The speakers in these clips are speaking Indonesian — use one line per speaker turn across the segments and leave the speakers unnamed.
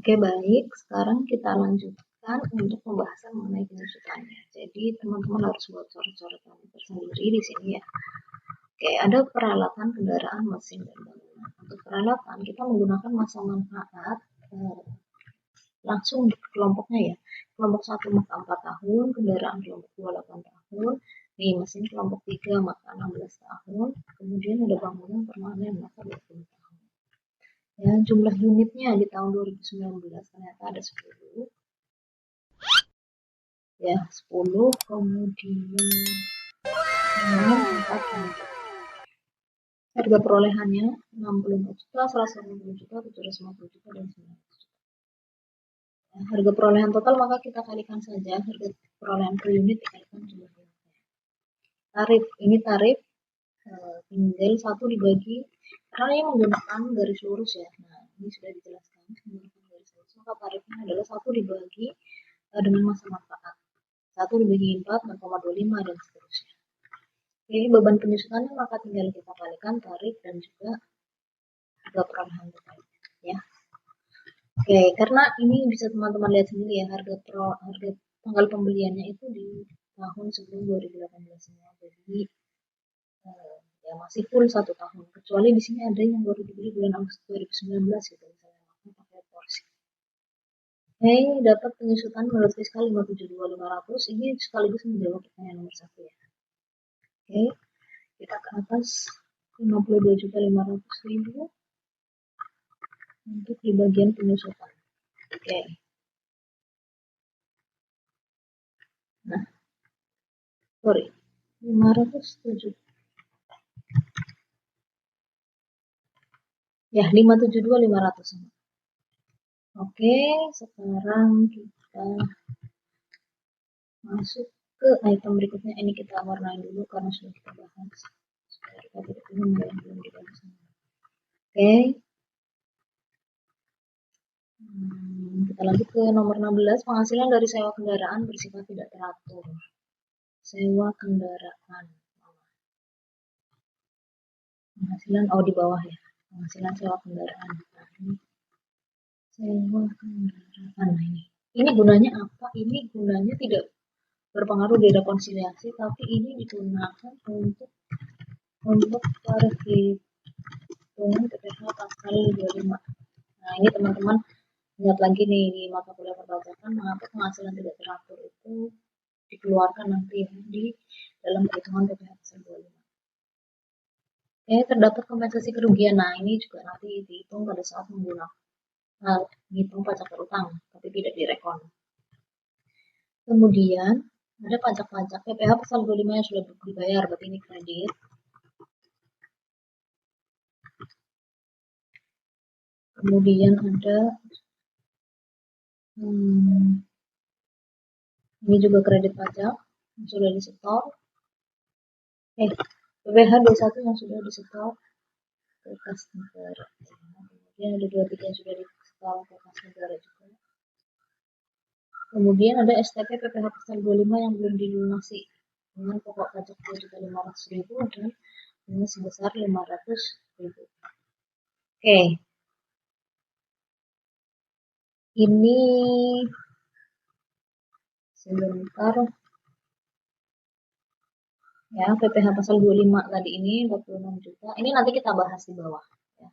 Oke, baik. Sekarang kita lanjutkan untuk pembahasan mengenai penyusutannya. Jadi, teman-teman harus buat coret-coretan tersendiri di sini ya. Oke, ada peralatan kendaraan, mesin, dan bangunan. Untuk peralatan, kita menggunakan masa manfaat langsung di kelompoknya ya. Kelompok 1 maka 4 tahun, kendaraan kelompok 2 8 tahun, nih mesin kelompok 3 maka 16 tahun, kemudian ada bangunan permanen maka 20 tahun. Ya, jumlah unitnya di tahun 2019 ternyata ada 10. Ya, 10, kemudian 6, 4, 5. Harga perolehannya 64 juta, 160 juta, 750 juta, dan 900 juta. Ya, harga perolehan total maka kita kalikan saja harga perolehan per unit dikalikan jumlah unitnya. Tarif, ini tarif tinggal 1 dibagi, karena ini menggunakan garis lurus ya. Nah, ini sudah dijelaskan menggunakan garis lurus, maka tarifnya adalah 1 dibagi dengan masa manfaat. 1 dibagi 4, 6,25 dan seterusnya. Jadi beban penyusutannya maka tinggal kita kalikan tarif dan juga harga perolehan total ya. Oke, karena ini bisa teman-teman lihat sendiri ya, harga tanggal pembeliannya itu di tahun sebelum 2018-nya. Jadi ya masih full 1 tahun. Kecuali di sini ada yang baru dibeli bulan Agustus 2019 gitu misalnya, maka pakai porsi. Oke, dapat penyusutan menurut fiskal 572.500. Ini sekaligus menjawab pertanyaan nomor 1 ya. Oke, kita ke atas 52.500.000 untuk di bagian penyusutan. Oke. Nah, sorry, 507. Ya, 572.500. Oke, sekarang kita masuk ke item berikutnya. Ini kita warnai dulu karena sudah kita bahas. Supaya kita tidak bingung yang belum dibahas. Oke. Kita lanjut ke nomor 16. Penghasilan dari sewa kendaraan bersifat tidak teratur. Sewa kendaraan. Penghasilan di bawah ya. Penghasilan sewa kendaraan. Nah, ini sewa kendaraan. Nah, ini gunanya apa? Ini gunanya tidak berpengaruh di rekonsiliasi, tapi ini digunakan untuk tarif hitungan PPh pasal 25. Nah, ini teman-teman lihat lagi nih di mata kuliah perpajakan mengapa penghasilan tidak teratur itu dikeluarkan nanti di dalam perhitungan PPh pasal 25. Terdapat kompensasi kerugian. Nah, ini juga nanti dihitung pada saat menggunakan menghitung pajak berutang, tapi tidak direkon. Kemudian ada pajak-pajak PPh pasal 25 yang sudah dibayar, berarti ini kredit. Kemudian ada ini juga kredit pajak yang sudah disetor. PPh 21 yang sudah disetor ke kas negara. Kemudian ada 23 yang sudah disetor ke kas negara juga. Kemudian ada STP PPh pasal 25 yang belum dilunasi dengan pokok pajak 2.500.000 dan bunga sebesar 500.000. Oke. Ini sebentar. Ya, PPh pasal 25 tadi ini 26 juta. Ini nanti kita bahas di bawah ya.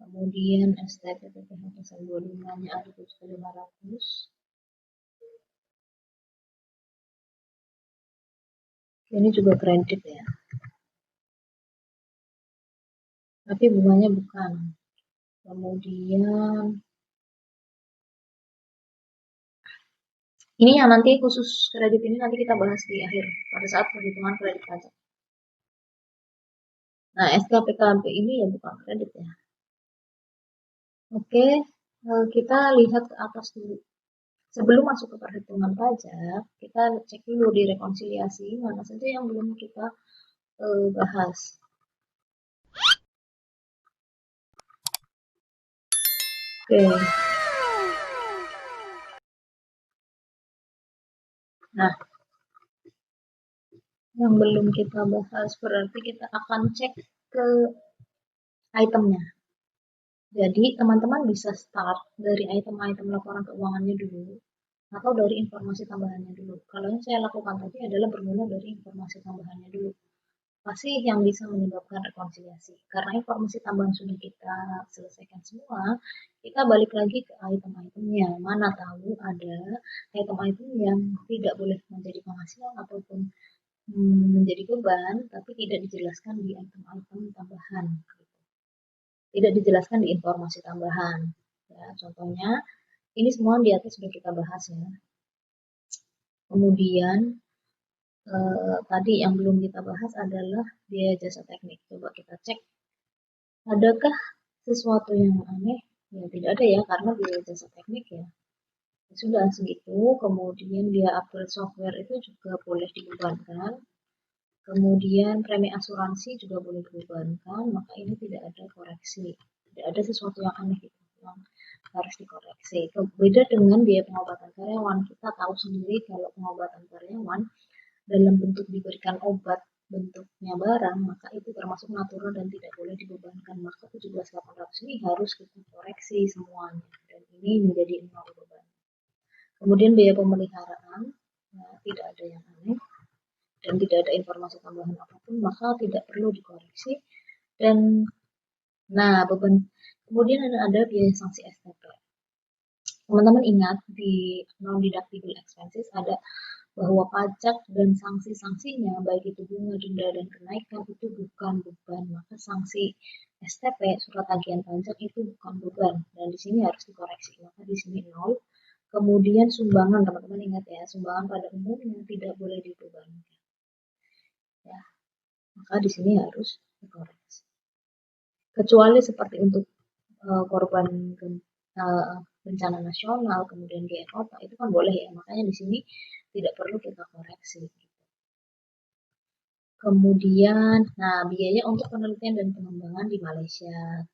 Kemudian STP PPh pasal 25-nya ada 7.500. Ini juga kredit ya. Tapi bunganya bukan. Kemudian ini yang nanti khusus kredit ini nanti kita bahas di akhir pada saat perhitungan kredit pajak. Nah, SKPKB ini ya bukan kredit ya. Oke, kita lihat ke atas dulu. Sebelum masuk ke perhitungan pajak, kita cek dulu di rekonsiliasi mana saja yang belum kita bahas. Oke. Nah, yang belum kita bahas berarti kita akan cek ke itemnya. Jadi teman-teman bisa start dari item-item laporan keuangannya dulu atau dari informasi tambahannya dulu. Kalau yang saya lakukan tadi adalah bermula dari informasi tambahannya dulu. Pasti yang bisa menyebabkan rekonsiliasi. Karena informasi tambahan sudah kita selesaikan semua, kita balik lagi ke item-itemnya. Mana tahu ada item-item yang tidak boleh menjadi penghasilan ataupun menjadi beban, tapi tidak dijelaskan di item-item tambahan. Tidak dijelaskan di informasi tambahan. Ya, contohnya, ini semua di atas sudah kita bahas ya. Kemudian, tadi yang belum kita bahas adalah biaya jasa teknik. Coba kita cek, adakah sesuatu yang aneh? Ya, tidak ada ya, karena biaya jasa teknik ya. Sudah segitu, kemudian dia upgrade software itu juga boleh dibebankan. Kemudian premi asuransi juga boleh dibebankan, maka ini tidak ada koreksi. Tidak ada sesuatu yang aneh gitu yang harus dikoreksi. Beda dengan biaya pengobatan karyawan, kita tahu sendiri kalau pengobatan karyawan dalam bentuk diberikan obat bentuknya barang, maka itu termasuk natural dan tidak boleh dibebankan. Maka 17.800 ini harus kita koreksi semuanya dan ini menjadi 0 beban. Kemudian biaya pemeliharaan, nah, tidak ada yang aneh dan tidak ada informasi tambahan apapun, maka tidak perlu dikoreksi. Dan nah, beban. Kemudian ada biaya sanksi STP. Teman-teman ingat di non-deductible expenses ada bahwa pajak dan sanksi-sanksinya, baik itu bunga, denda, dan kenaikan, itu bukan beban. Maka sanksi STP, surat tagihan pajak, itu bukan beban. Dan di sini harus dikoreksi. Maka di sini 0. Kemudian sumbangan, teman-teman ingat ya, sumbangan pada umumnya tidak boleh dibebankan. Ya, maka di sini harus dikoreksi. Kecuali seperti untuk korban bencana nasional, kemudian GNOPA, itu kan boleh ya, makanya di sini tidak perlu kita koreksi. Kemudian, nah biaya untuk penelitian dan pengembangan di Malaysia.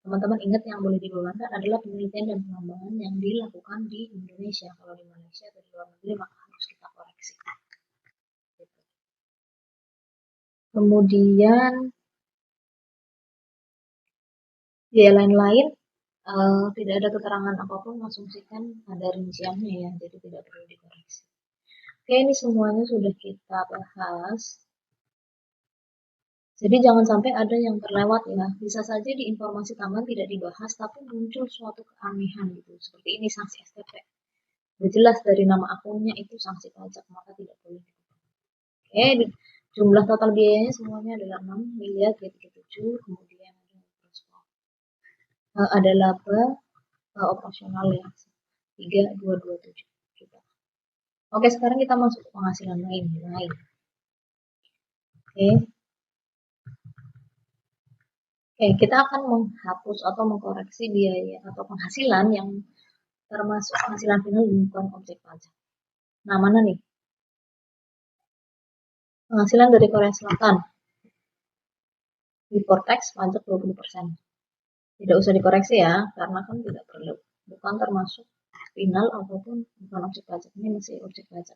Teman-teman ingat yang boleh dibebankan adalah penelitian dan pengembangan yang dilakukan di Indonesia. Kalau di Malaysia atau di luar negeri, maka harus kita koreksi. Kemudian, biaya lain-lain, tidak ada keterangan apapun, asumsikan ada rinciannya ya, jadi tidak perlu dikoreksi. Oke, ini semuanya sudah kita bahas. Jadi jangan sampai ada yang terlewat ya. Bisa saja di informasi tambahan tidak dibahas, tapi muncul suatu keanehan gitu. Seperti ini sanksi STP. Sudah jelas dari nama akunnya itu sanksi pajak, maka tidak boleh. Oke, jumlah total biayanya semuanya adalah 6 miliar 37. Kemudian ada laba operasional ya 3.227 juta. Oke, sekarang kita masuk ke penghasilan lain. Oke. Oke, kita akan menghapus atau mengkoreksi biaya atau penghasilan yang termasuk penghasilan final bukan objek pajak. Nah, mana nih? Penghasilan dari Korea Selatan. Before tax pajak 20%. Tidak usah dikoreksi ya, karena kan tidak perlu. Bukan termasuk final ataupun bukan objek pajak. Ini masih objek pajak.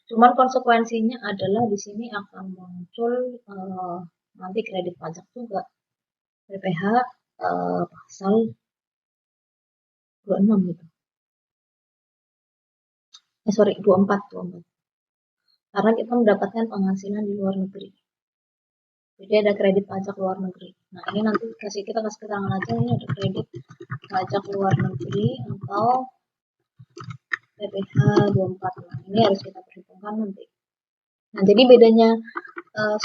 Cuman konsekuensinya adalah di sini akan muncul nanti kredit pajak juga. PPh pasal 26 gitu. 24. Karena kita mendapatkan penghasilan di luar negeri. Jadi ada kredit pajak luar negeri. Nah, ini nanti kita kasih keterangan aja, ini ada kredit pajak luar negeri atau PPh 24. Nah, ini harus kita perhitungkan nanti. Nah, jadi bedanya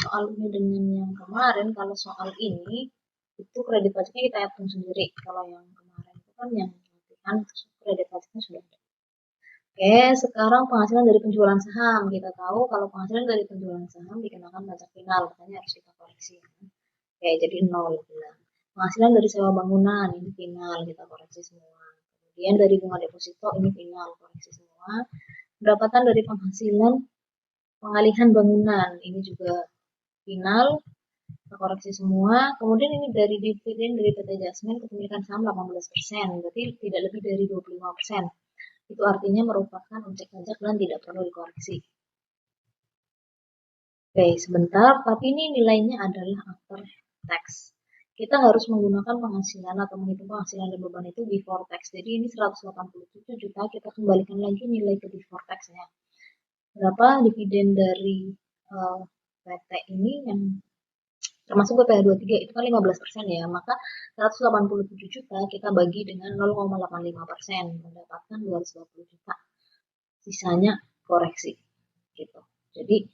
soal ini dengan yang kemarin, kalau soal ini itu kredit pajaknya kita hitung sendiri. Kalau yang kemarin itu kan yang latihan kredit pajaknya sudah ada. Oke, sekarang penghasilan dari penjualan saham. Kita tahu kalau penghasilan dari penjualan saham dikenakan pajak final, makanya harus kita koreksi. Oke, jadi 0. Penghasilan dari sewa bangunan, ini final, kita koreksi semua. Kemudian dari bunga deposito, ini final, koreksi semua. Pendapatan dari penghasilan pengalihan bangunan, ini juga final, kita koreksi semua. Kemudian ini dari dividen dari PT Jasmine kepemilikan saham 18%, berarti tidak lebih dari 25%. Itu artinya merupakan objek pajak dan tidak perlu dikoreksi. Oke, sebentar, tapi ini nilainya adalah after tax. kita harus menggunakan penghasilan atau menghitung penghasilan dan beban itu before tax. Jadi ini 187 juta, kita kembalikan lagi nilai ke before tax-nya. Berapa dividen dari PT ini yang termasuk PPh 23 itu kan 15% ya, maka 187 juta kita bagi dengan 0,85%, mendapatkan 220 juta. Sisanya koreksi gitu. Jadi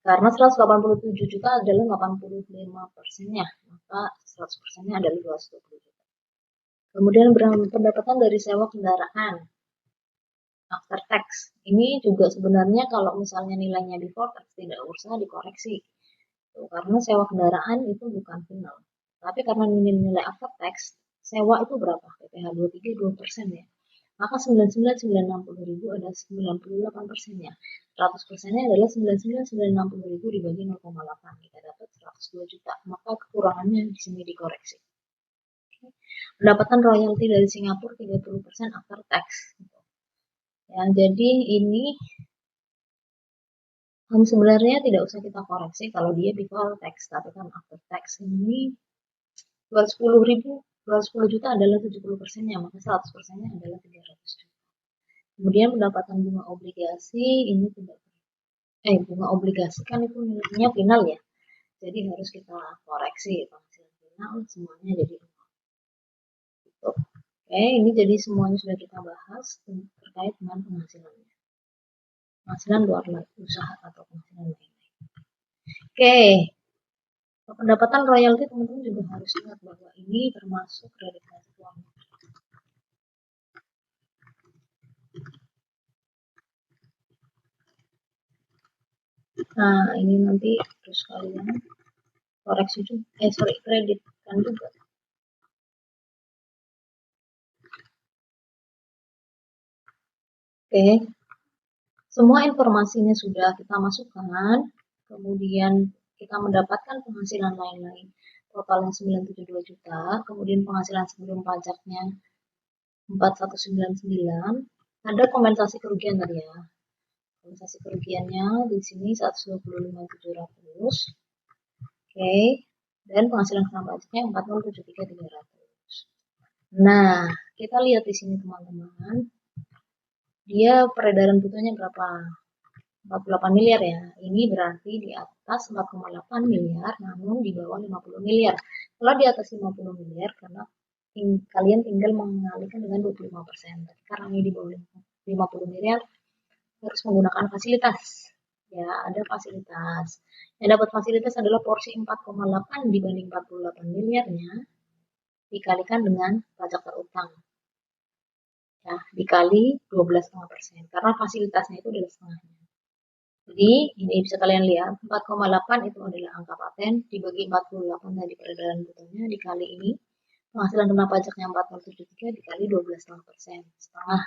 karena 187 juta adalah 85%-nya, maka 100%-nya adalah 220 juta. Kemudian pendapatan dari sewa kendaraan after tax. Ini juga sebenarnya kalau misalnya nilainya before tax tidak usah dikoreksi. Karena sewa kendaraan itu bukan final. Tapi karena nilai after tax, sewa itu berapa? PPh 23 2% ya. Maka 99.960.000 ada 98%-nya. 100%-nya adalah 99.960.000 dibagi 0,8. Kita dapat 102 juta. Maka kekurangannya di sini dikoreksi. Pendapatan royalti dari Singapura 30% after tax. Ya, jadi ini sebenarnya tidak usah kita koreksi kalau dia before tax, tapi kan after tax ini 210 juta adalah 70%-nya, maka 100%-nya adalah 300 juta. Kemudian pendapatan bunga obligasi ini tidak bunga obligasi kan itu nilainya final ya. Jadi harus kita koreksi penghasilan final semuanya jadi gitu. Oke, ini jadi semuanya sudah kita bahas terkait dengan penghasilannya. Penghasilan luar usaha atau penghasilan lain-lain. Oke. Pendapatan royalti teman-teman juga harus ingat bahwa ini termasuk kredit pajak luar negeri. Nah, ini nanti terus kalian koreksi juga. Kredit kan juga. Oke. Semua informasinya sudah kita masukkan. Kemudian kita mendapatkan penghasilan lain-lain. Totalnya 972 juta. Kemudian penghasilan sebelum pajaknya 4199. Ada kompensasi kerugian tadi ya. Kompensasi kerugiannya di sini 125.700. Oke. Dan penghasilan kena pajaknya 4073.300. Nah, kita lihat di sini teman-teman. Dia peredaran brutonya berapa? 48 miliar ya. Ini berarti di atas 4,8 miliar, namun di bawah 50 miliar. Kalau di atas 50 miliar, karena kalian tinggal mengalihkan dengan 25%. Karena ini di bawah 50 miliar, harus menggunakan fasilitas. Ya, ada fasilitas. Yang dapat fasilitas adalah porsi 4,8 dibanding 48 miliarnya, dikalikan dengan pajak terutang. Ya, dikali 12,5%. Karena fasilitasnya itu adalah setengahnya. Jadi, ini bisa kalian lihat, 4,8 itu adalah angka paten, dibagi 48 tadi peredaran brutonya, dikali ini, penghasilan kena pajaknya 4073 dikali 12,5%, setengah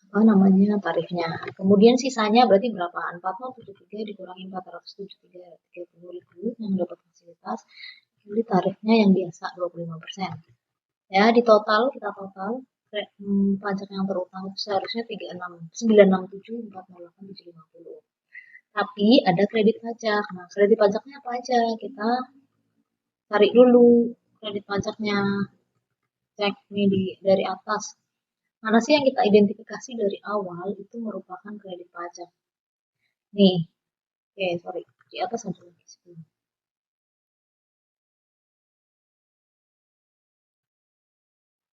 apa namanya tarifnya. Kemudian sisanya berarti berapa? 4073 dikurangi 473, 30.000 yang dapat fasilitas, jadi tarifnya yang biasa 25%. Ya, di total, kita total, pajak yang terutang itu seharusnya 967.408.750. Tapi ada kredit pajak. Nah, kredit pajaknya apa aja? Kita cari dulu kredit pajaknya. Cek nih dari atas. Mana sih yang kita identifikasi dari awal itu merupakan kredit pajak. Nih, sorry. Di atas ada lagi sebelum.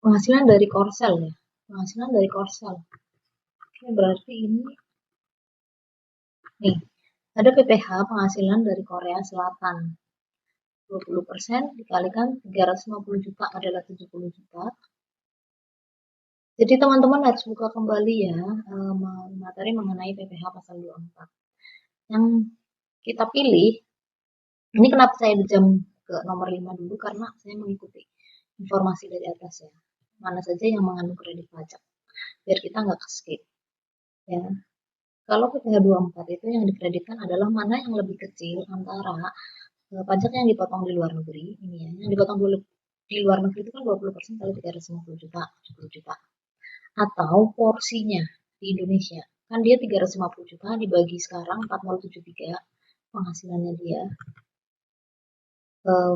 Penghasilan dari korsel ya. Penghasilan dari korsel. Oke, berarti ini nih, ada PPh penghasilan dari Korea Selatan. 20% dikalikan 350 juta adalah 70 juta. Jadi teman-teman harus buka kembali ya materi mengenai PPh pasal 24. Yang kita pilih, ini kenapa saya jam ke nomor 5 dulu, karena saya mengikuti informasi dari atas ya. Mana saja yang mengandung kredit pajak. Biar kita nggak skip. Ya. Kalau PPh 24 itu yang dikreditkan adalah mana yang lebih kecil antara pajak yang dipotong di luar negeri, ini ya, yang dipotong di luar negeri itu kan 20% kali 350 juta, 70 juta. Atau porsinya di Indonesia. Kan dia 350 juta dibagi sekarang 4073 penghasilannya dia.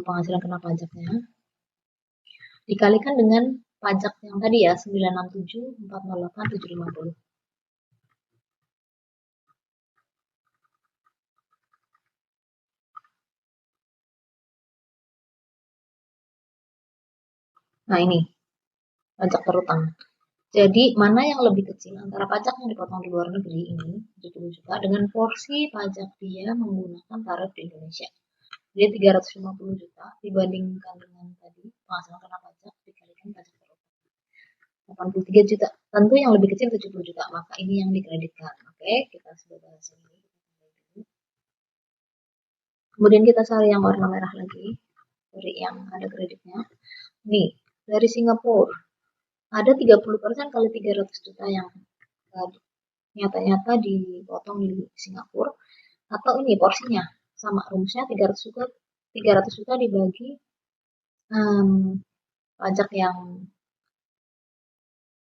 penghasilan kena pajaknya dikalikan dengan pajak yang tadi ya 967, 408, 750. Nah ini pajak terutang. Jadi mana yang lebih kecil antara pajak yang dipotong di luar negeri ini 70 juta dengan porsi pajak dia menggunakan tarif di Indonesia. Jadi 350 juta dibandingkan dengan tadi penghasilan kena pajak dikalikan pajak terutang 83 juta. Tentu yang lebih kecil 70 juta, maka ini yang dikreditkan. Oke, kita sudah bahas ini. Kemudian kita cari yang warna merah lagi, dari yang ada kreditnya. Nih, dari Singapura ada 30% kali 300 juta yang nyata-nyata dipotong di Singapura, atau ini porsinya sama rumusnya 300 juta dibagi pajak yang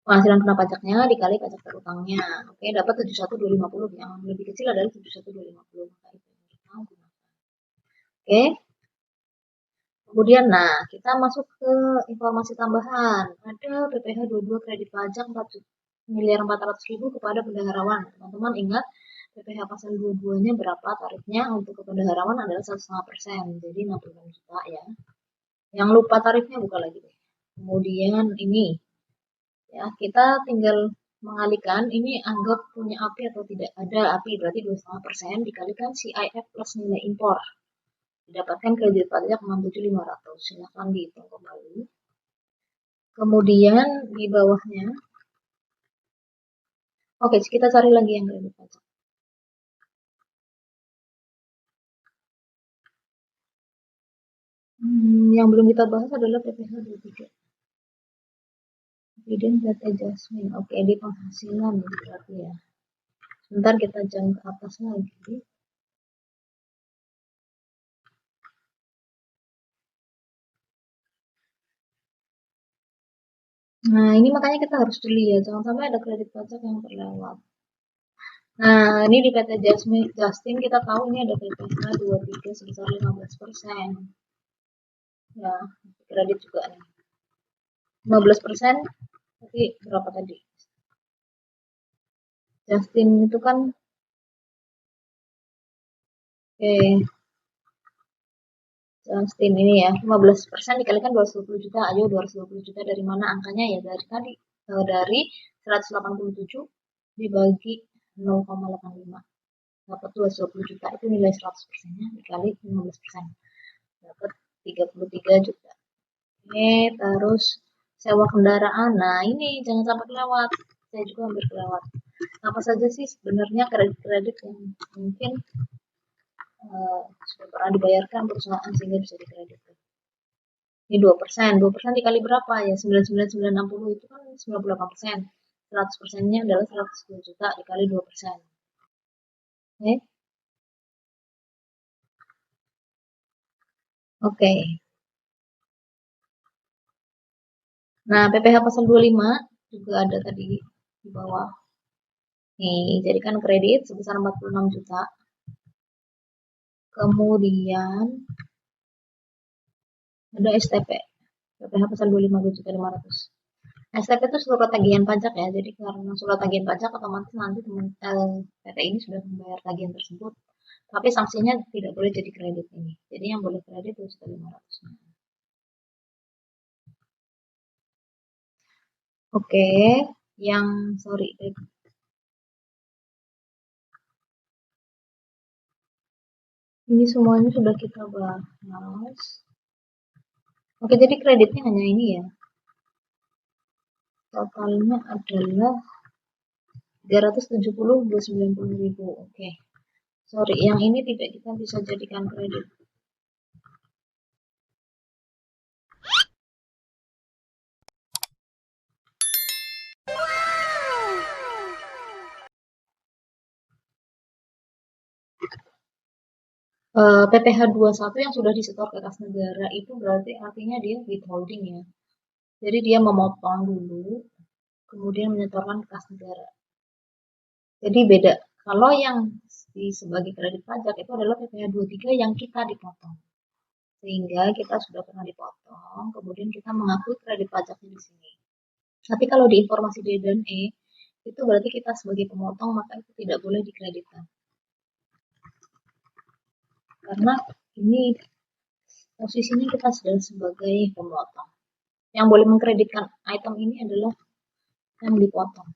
penghasilan kena pajaknya dikali pajak terutangnya. Oke, dapat 71.250. Yang lebih kecil adalah 71.250. Maka itu yang kita gunakan. Oke. Kemudian, nah, kita masuk ke informasi tambahan. Ada PPh 22 kredit pajak 4.400.000 kepada bendaharawan. Teman-teman ingat PPh pasal 22-nya berapa tarifnya? Untuk ke bendaharawan adalah 1,5%. Jadi 66 juta ya. Yang lupa tarifnya buka lagi deh. Kemudian ini ya, kita tinggal mengalihkan ini anggap punya API atau tidak. Ada API berarti 2,5% dikalikan CIF plus nilai impor. Didapatkan kredit pajak 67.500. Silahkan dihitung kembali. Kemudian di bawahnya, oke, kita cari lagi yang kredit pajak. Yang belum kita bahas adalah PPh 23. Dividen data adjustment. Oke, di penghasilan berarti ya. Sebentar kita jam ke atas lagi. Nah, ini makanya kita harus jeli ya, jangan sampai ada kredit pajak yang terlewat. Nah, ini di PT Justin kita tahu ini ada PPh 23 sebesar 15%. Ya, kredit juga nih. 15%, tapi berapa tadi? Justin itu kan, Justin ini ya, 15% dikalikan 220 juta. Ayo 220 juta dari mana angkanya ya? Dari tadi, dari 187 dibagi 0,85. Dapat 220 juta, itu nilai 100%-nya dikali 15%. Dapat 33 juta. Oke, terus sewa kendaraan. Nah, ini jangan sampai kelewat. Saya juga hampir kelewat. Apa saja sih sebenarnya kredit-kredit yang mungkin sudah pernah dibayarkan perusahaan sehingga bisa dikreditkan? Ini 2%. 2% dikali berapa ya? 99.960 itu kan 98%. 100%-nya adalah 110 juta dikali 2%. Oke. Oke. Nah, PPh pasal 25 juga ada tadi di bawah. Nih, jadikan kredit sebesar 46 juta. Kemudian ada STP. PPh pasal 25 juta 500. STP itu surat tagihan pajak ya. Jadi karena surat tagihan pajak otomatis nanti PT ini sudah membayar tagihan tersebut. Tapi sanksinya tidak boleh jadi kredit ini. Jadi yang boleh kredit 2.500. Oke, yang sorry. Ini semuanya sudah kita bahas. Oke, jadi kreditnya hanya ini ya. Totalnya adalah 370.290.000. Oke. Sorry, yang ini tidak kita bisa jadikan kredit. PPh 21 yang sudah disetor ke kas negara itu berarti artinya dia withholding ya. Jadi dia memotong dulu, kemudian menyetorkan ke kas negara. Jadi beda. Kalau yang sebagai kredit pajak itu adalah PPh 23 yang kita dipotong. sehingga kita sudah pernah dipotong, kemudian kita mengakui kredit pajaknya di sini. Tapi kalau di informasi D dan E, itu berarti kita sebagai pemotong, maka itu tidak boleh dikreditkan. Karena ini posisinya kita sudah sebagai pemotong. Yang boleh mengkreditkan item ini adalah yang dipotong.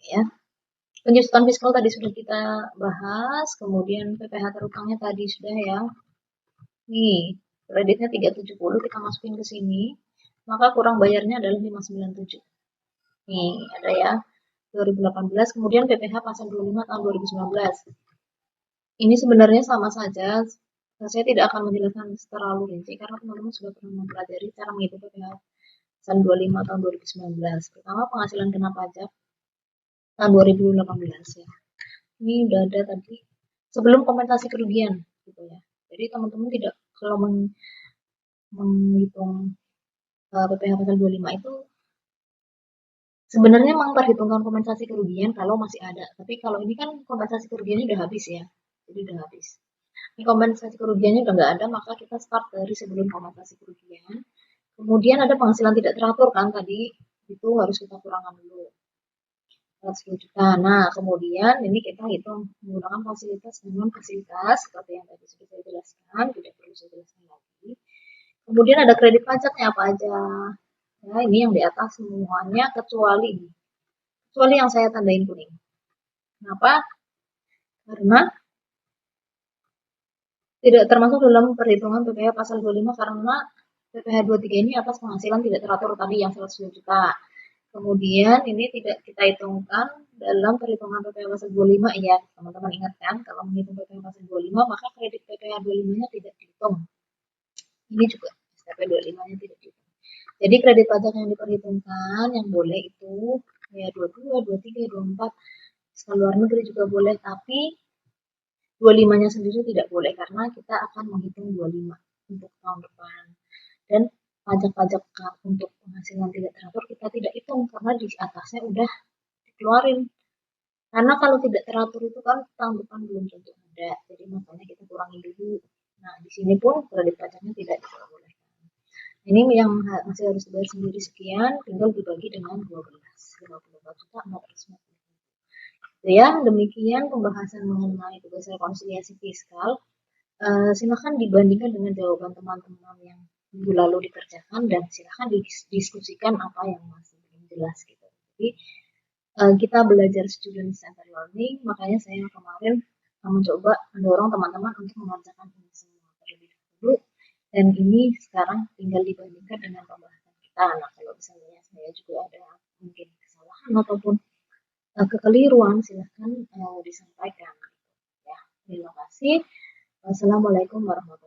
Ya. Penjusutan fiskal tadi sudah kita bahas, kemudian PPh terutangnya tadi sudah ya. Nih, kreditnya 370 kita masukin ke sini, maka kurang bayarnya adalah 597. Nih, ada ya. 2018, kemudian PPh pasal 25 tahun 2019. Ini sebenarnya sama saja. Saya tidak akan menjelaskan terlalu rinci karena teman-teman sudah pernah mempelajari cara menghitung PPh pasal 25 tahun 2019. Pertama, penghasilan kena pajak tahun 2018 ya. Ini udah ada tadi sebelum kompensasi kerugian gitu ya. Jadi teman-teman tidak kalau menghitung PPh pasal 25 itu sebenarnya memperhitungkan kompensasi kerugian kalau masih ada. Tapi kalau ini kan kompensasi kerugiannya udah habis ya. Jadi udah habis. Ini kompensasi kerugiannya udah nggak ada, maka kita start dari sebelum kompensasi kerugian. Kemudian ada penghasilan tidak teratur kan tadi, itu harus kita kurangkan dulu. 10 juta. Nah, kemudian ini kita hitung menggunakan fasilitas dan non fasilitas seperti yang tadi sudah saya jelaskan, tidak perlu saya jelaskan lagi. Kemudian ada kredit pajaknya apa aja. Ya, ini yang di atas semuanya kecuali ini. Kecuali yang saya tandain kuning. Kenapa? Karena tidak termasuk dalam perhitungan PPh pasal 25 karena PPh 23 ini atas penghasilan tidak teratur tadi yang 110 juta. Kemudian ini tidak kita hitungkan dalam perhitungan PPh pasal 25 ya. Teman-teman ingat kan kalau menghitung PPh pasal 25 maka kredit PPh 25-nya tidak dihitung. Ini juga STP 25-nya tidak dihitung. Jadi kredit pajak yang diperhitungkan yang boleh itu ya 22, 23, 24 sekali luar negeri juga boleh, tapi 25-nya sendiri tidak boleh karena kita akan menghitung 25 untuk tahun depan. Dan pajak-pajak untuk penghasilan tidak teratur kita tidak hitung karena di atasnya udah dikeluarin. Karena kalau tidak teratur itu kan tahun depan belum tentu ada, jadi makanya kita kurangin dulu. Nah, di sini pun kredit pajaknya tidak diperbolehkan. Ini yang masih harus dibayar sendiri sekian, tinggal dibagi dengan 12, 54 juta 450. Ya, demikian pembahasan mengenai tugas rekonsiliasi fiskal. Silakan dibandingkan dengan jawaban teman-teman yang minggu lalu dikerjakan dan silakan didiskusikan apa yang masih belum jelas gitu. Jadi kita belajar student center learning, makanya saya kemarin mencoba mendorong teman-teman untuk mengerjakan ini semua terlebih dahulu dan ini sekarang tinggal dibandingkan dengan pembahasan kita. Nah, kalau misalnya saya juga ada mungkin kesalahan ataupun kekeliruan silahkan disampaikan. Ya, terima kasih. Wassalamualaikum warahmatullahi wabarakatuh.